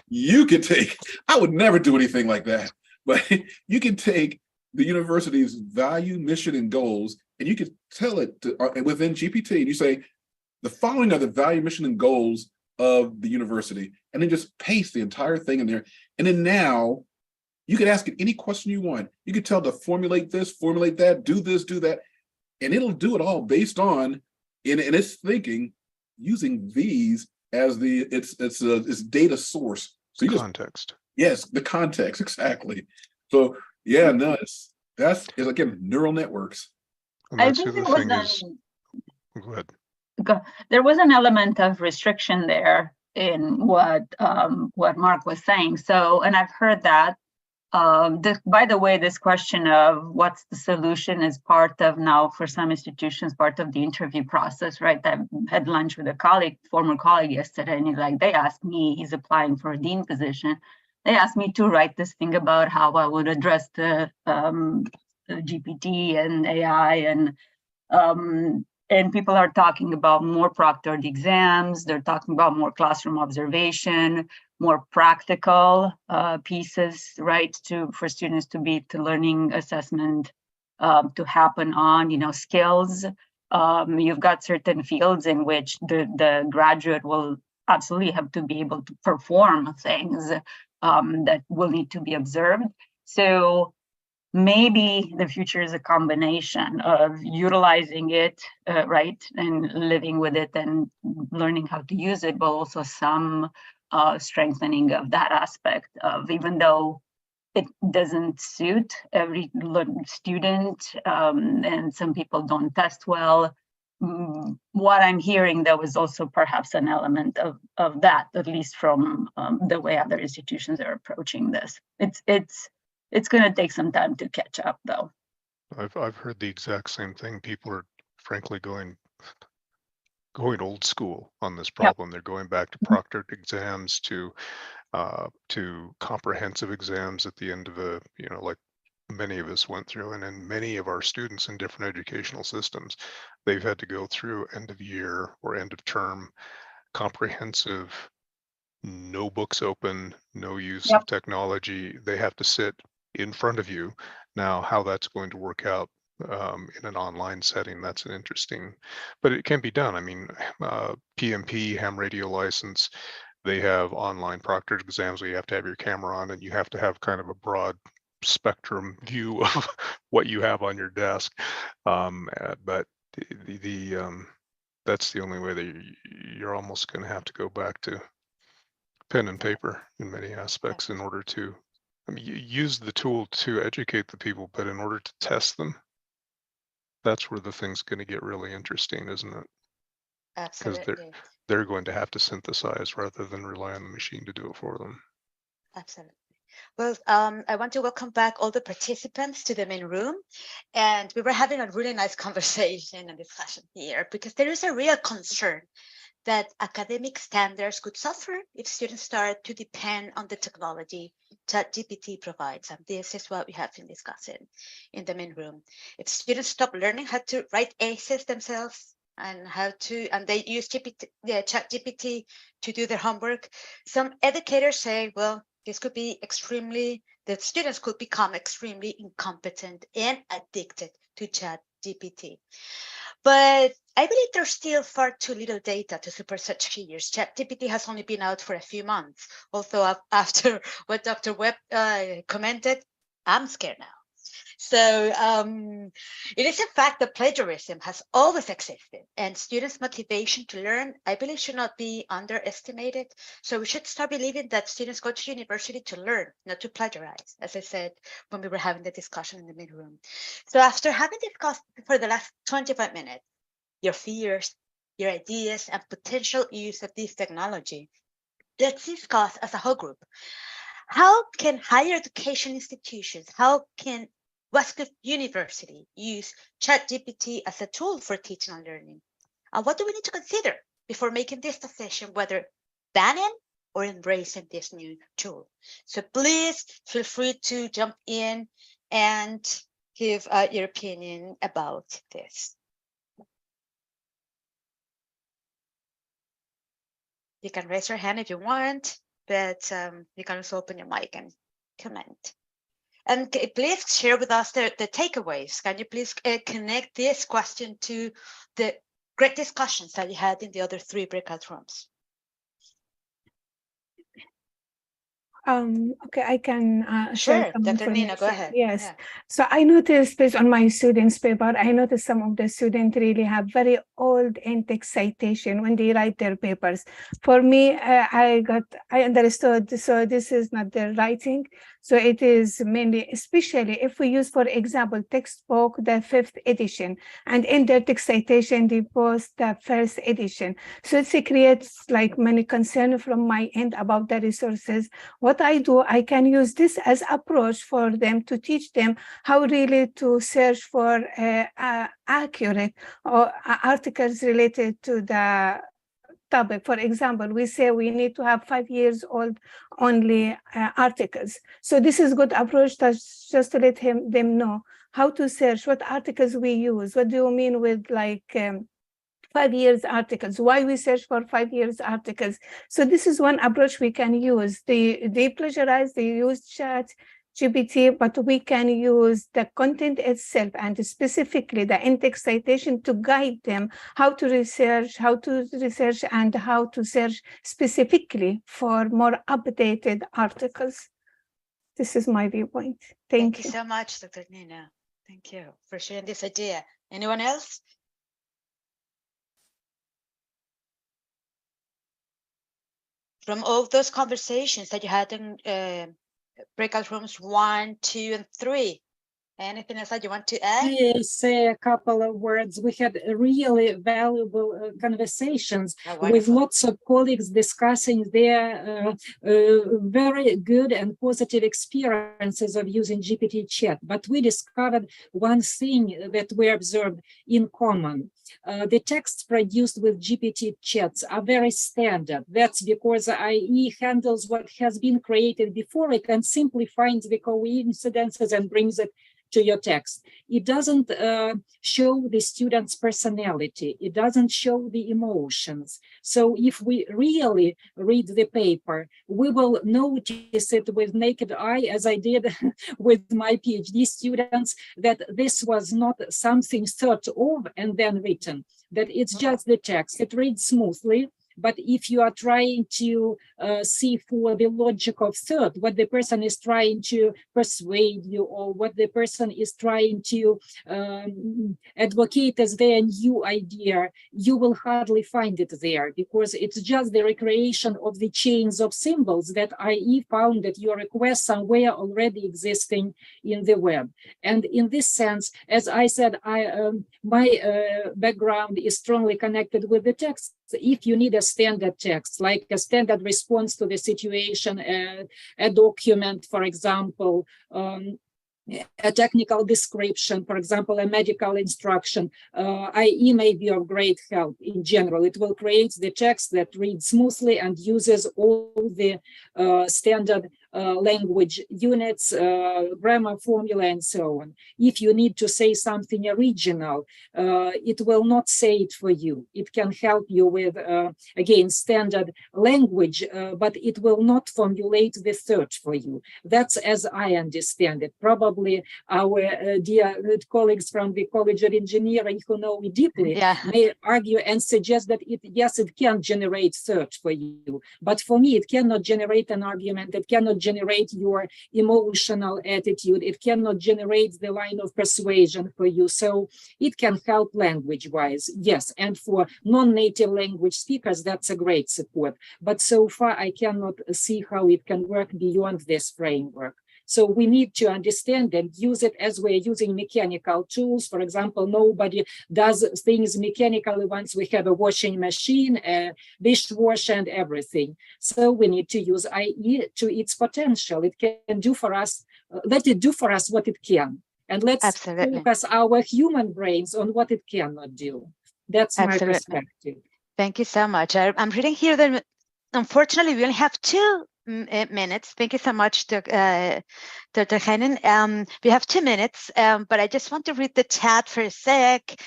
You could take. I would never do anything like that. But you can take the university's value, mission, and goals, and you can tell it within GPT, and you say, the following are the value, mission, and goals of the university, and then just paste the entire thing in there. And then now you can ask it any question you want. You can tell it to formulate this, formulate that, do this, do that, and it'll do it all based on in its thinking using these as its data source. So context. Yes, the context, exactly. So yeah, no, that's again neural networks. And that's the other thing is, go ahead. There was an element of restriction there in what Mark was saying. So, and I've heard that. By the way, this question of what's the solution is part of now for some institutions, part of the interview process, right? I had lunch with a former colleague yesterday, and they asked me, he's applying for a dean position. They asked me to write this thing about how I would address the GPT and AI, and people are talking about more proctored exams. They're talking about more classroom observation, more practical pieces, right? For students to learning assessment to happen on, skills. You've got certain fields in which the graduate will absolutely have to be able to perform things that will need to be observed. So maybe the future is a combination of utilizing it, right, and living with it and learning how to use it, but also some strengthening of that aspect of, even though it doesn't suit every student, and some people don't test well, what I'm hearing, there was also perhaps an element of that, at least from the way other institutions are approaching this. It's going to take some time to catch up, though. I've heard the exact same thing. People are frankly going old school on this problem. They're going back to proctored exams, to comprehensive exams at the end of a, like many of us went through, and then many of our students in different educational systems, they've had to go through end of year or end of term comprehensive, no books open, no use of technology. They have to sit in front of you. Now, how that's going to work out in an online setting, that's an interesting, but it can be done. I mean, PMP, ham radio license, they have online proctored exams where you have to have your camera on and you have to have kind of a broad spectrum view of what you have on your desk. But that's the only way that you're almost going to have to go back to pen and paper in many aspects in order to, you use the tool to educate the people, but in order to test them, that's where the thing's going to get really interesting, isn't it? Absolutely. Because they're going to have to synthesize rather than rely on the machine to do it for them. Absolutely. Well, I want to welcome back all the participants to the main room. And we were having a really nice conversation and discussion here because there is a real concern that academic standards could suffer if students start to depend on the technology ChatGPT provides. And this is what we have been discussing in the main room. If students stop learning how to write essays themselves and they use ChatGPT to do their homework, some educators say, well, the students could become extremely incompetent and addicted to ChatGPT. But I believe there's still far too little data to support such fears. ChatGPT has only been out for a few months. Although after what Dr. Webb commented, I'm scared now. So it is a fact that plagiarism has always existed, and students' motivation to learn, I believe, should not be underestimated. So we should start believing that students go to university to learn, not to plagiarize, as I said when we were having the discussion in the main room. So after having discussed for the last 25 minutes, your fears, your ideas, and potential use of this technology, let's discuss as a whole group, how can higher education institutions, how can Westcliff University use ChatGPT as a tool for teaching and learning? And what do we need to consider before making this decision, whether banning or embracing this new tool? So please feel free to jump in and give your opinion about this. You can raise your hand if you want, but you can also open your mic and comment. And please share with us the takeaways. Can you please connect this question to the great discussions that you had in the other 3 breakout rooms? Okay, I can share Sure, some Dr. Nina, go information. ahead. Yes. Yeah. So I noticed based on my students' paper, I noticed some of the students really have very old in-text citation when they write their papers. For me, I understood, so this is not their writing. So it is mainly, especially if we use, for example, textbook, the 5th edition, and in their text citation, they post the 1st edition. So it creates like many concern from my end about the resources. What I do, I can use this as approach for them to teach them how really to search for accurate articles related to the topic. For example, we say we need to have 5 years old only articles. So this is good approach just to let them know how to search, what articles we use. What do you mean with like 5 years articles? Why we search for 5 years articles? So this is one approach we can use. They plagiarize, they use ChatGPT, but we can use the content itself and specifically the in-text citation to guide them how to research, and how to search specifically for more updated articles. This is my viewpoint. Thank you. Thank you so much, Dr. Nina. Thank you for sharing this idea. Anyone else? From all those conversations that you had in breakout rooms 1, 2, and 3, Anything else that you want to add? I say a couple of words. We had really valuable conversations with lots of colleagues discussing their very good and positive experiences of using GPT chat. But we discovered one thing that we observed in common. The texts produced with GPT chats are very standard. That's because IE handles what has been created before it and simply finds the coincidences and brings it to your text. It doesn't show the student's personality. It doesn't show the emotions. So if we really read the paper, we will notice it with naked eye, as I did with my PhD students, that this was not something thought of and then written, that it's just the text. It reads smoothly. But if you are trying to see for the logic of thought, what the person is trying to persuade you, or what the person is trying to advocate as their new idea, you will hardly find it there, because it's just the recreation of the chains of symbols that IE found at your request somewhere already existing in the web. And in this sense, as I said, my background is strongly connected with the text. If you need a standard text, like a standard response to the situation, a document, for example, a technical description, for example, a medical instruction, IE may be of great help in general. It will create the text that reads smoothly and uses all the standard language units, grammar formula, and so on. If you need to say something original, it will not say it for you. It can help you with, again, standard language, but it will not formulate the thought for you. That's as I understand it. Probably our dear colleagues from the College of Engineering who know it deeply may argue and suggest that yes, it can generate thought for you. But for me, it cannot generate an argument. It cannot generate your emotional attitude. It cannot generate the line of persuasion for you. So it can help language-wise, yes. And for non-native language speakers, that's a great support. But so far, I cannot see how it can work beyond this framework. So we need to understand and use it as we're using mechanical tools. For example, nobody does things mechanically once we have a washing machine, a dishwasher, and everything. So we need to use IE to its potential. It can do for us, let it do for us what it can. And let's focus our human brains on what it cannot do. That's my perspective. Thank you so much. I'm reading here that unfortunately we only have 2 minutes. Thank you so much, Dr. Heinen. We have 2 minutes, but I just want to read the chat for a sec.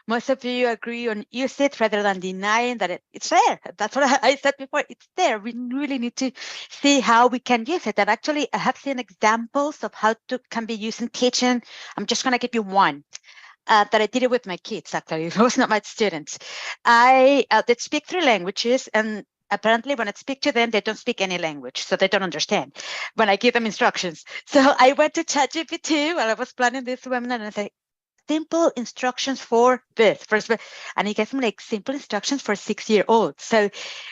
Most of you agree on use it rather than denying that it's there. That's what I said before. It's there. We really need to see how we can use it. And actually, I have seen examples of how it can be used in teaching. I'm just going to give you one. That I did it with my kids, actually. It was not my students. I did speak 3 languages, and apparently when I speak to them, they don't speak any language, so they don't understand when I give them instructions. So I went to ChatGPT while I was planning this webinar, and I said, simple instructions for this. And he gave me like simple instructions for 6-year-olds. So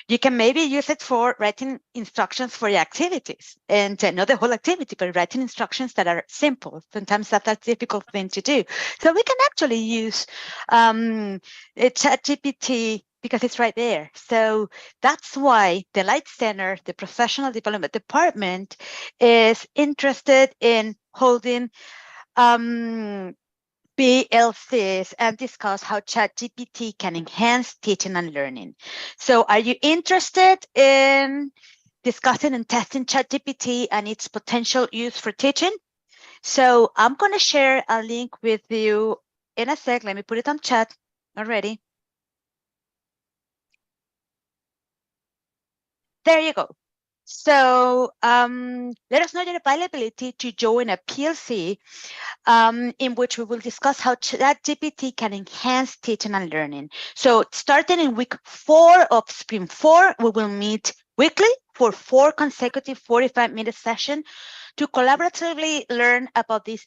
you can maybe use it for writing instructions for your activities, and not the whole activity, but writing instructions that are simple. Sometimes that's a difficult thing to do. So we can actually use ChatGPT because it's right there. So that's why the LITE Center, the Professional Development Department, is interested in holding PLCs and discuss how ChatGPT can enhance teaching and learning. So are you interested in discussing and testing ChatGPT and its potential use for teaching? So I'm going to share a link with you in a sec. Let me put it on chat already. There you go. So let us know your availability to join a PLC in which we will discuss how ChatGPT can enhance teaching and learning. So starting in week 4 of Spring 4, we will meet weekly for 4 consecutive 45-minute sessions to collaboratively learn about this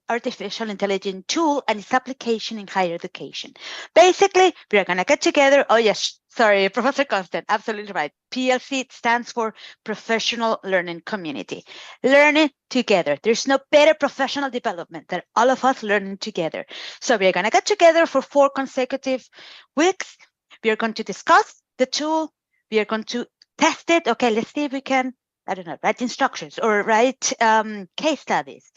artificial intelligence tool and its application in higher education. Basically, we are going to get together. Oh, yes. Sorry, Professor Constant, absolutely right. PLC stands for Professional Learning Community. Learning together. There's no better professional development than all of us learning together. So we are going to get together for 4 consecutive weeks. We are going to discuss the tool. We are going to test it. Okay, let's see if we can, I don't know, write instructions or write case studies.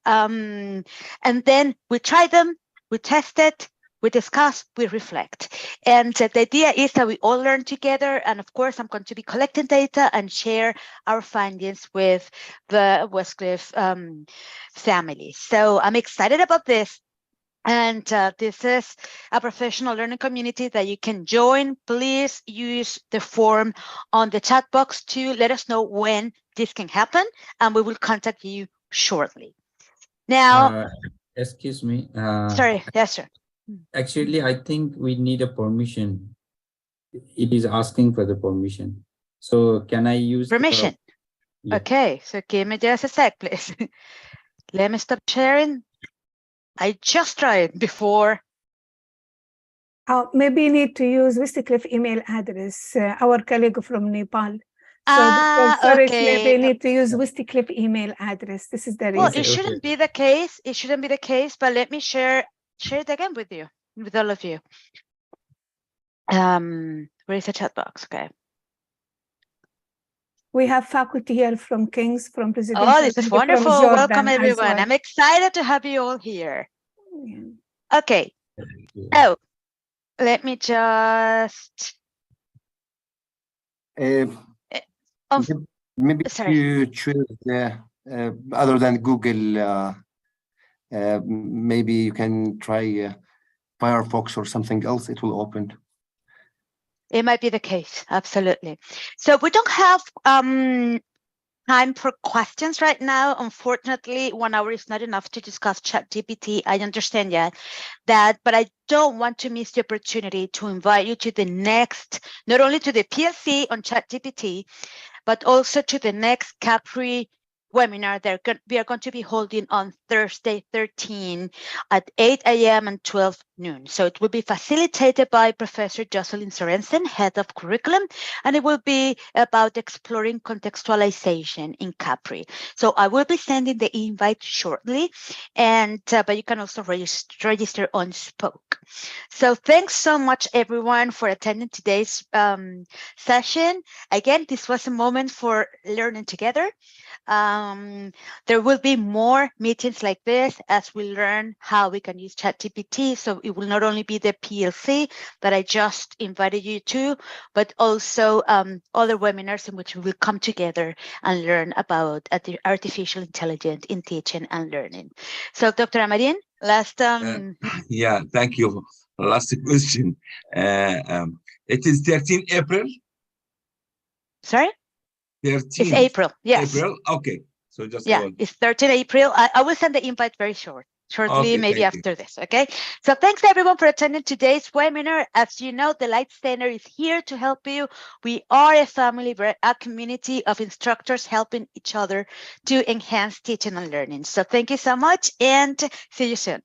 And then we try them, we test it, we discuss, we reflect. And the idea is that we all learn together. And of course, I'm going to be collecting data and share our findings with the Westcliff family. So I'm excited about this. And this is a professional learning community that you can join. Please use the form on the chat box to let us know when this can happen, and we will contact you shortly. Now, excuse me. Sorry, yes, sir. Actually, I think we need a permission. It is asking for the permission. So can I use permission? Yeah. Okay, so give me just a sec, please. Let me stop sharing. I just tried before. Maybe you need to use Westcliff email address, our colleague from Nepal. So okay. maybe you need to use Westcliff email address. This is the reason. Well, it shouldn't be the case. It shouldn't be the case, but let me share it again with you, with all of you. Where is the chat box? Okay. We have faculty here from King's, from President. Oh, this is wonderful. Welcome, everyone. I'm excited to have you all here. Yeah. Okay. Oh, let me just. Maybe you choose other than Google, maybe you can try Firefox or something else. It will open. It might be the case. Absolutely. So we don't have time for questions right now. Unfortunately, 1 hour is not enough to discuss ChatGPT. I understand that, but I don't want to miss the opportunity to invite you to the next, not only to the PLC on ChatGPT, but also to the next CAPRI webinar that we are going to be holding on Thursday 13 at 8 a.m. and 12 noon. So it will be facilitated by Professor Jocelyn Sorensen, Head of Curriculum, and it will be about exploring contextualization in CAPRI. So I will be sending the invite shortly, and but you can also register on Spoke. So thanks so much, everyone, for attending today's session. Again, this was a moment for learning together. There will be more meetings like this as we learn how we can use ChatGPT. So it will not only be the PLC that I just invited you to, but also other webinars in which we will come together and learn about artificial intelligence in teaching and learning. So Dr. Amarin, last. Yeah, thank you. Last question. It is 13 April. Sorry? 13. It's April, yes. April, okay. So just it's 13 April. I will send the invite very shortly, okay, maybe after this, okay? So thanks everyone for attending today's webinar. As you know, the LITE Center is here to help you. We are a family, we're a community of instructors helping each other to enhance teaching and learning. So thank you so much and see you soon.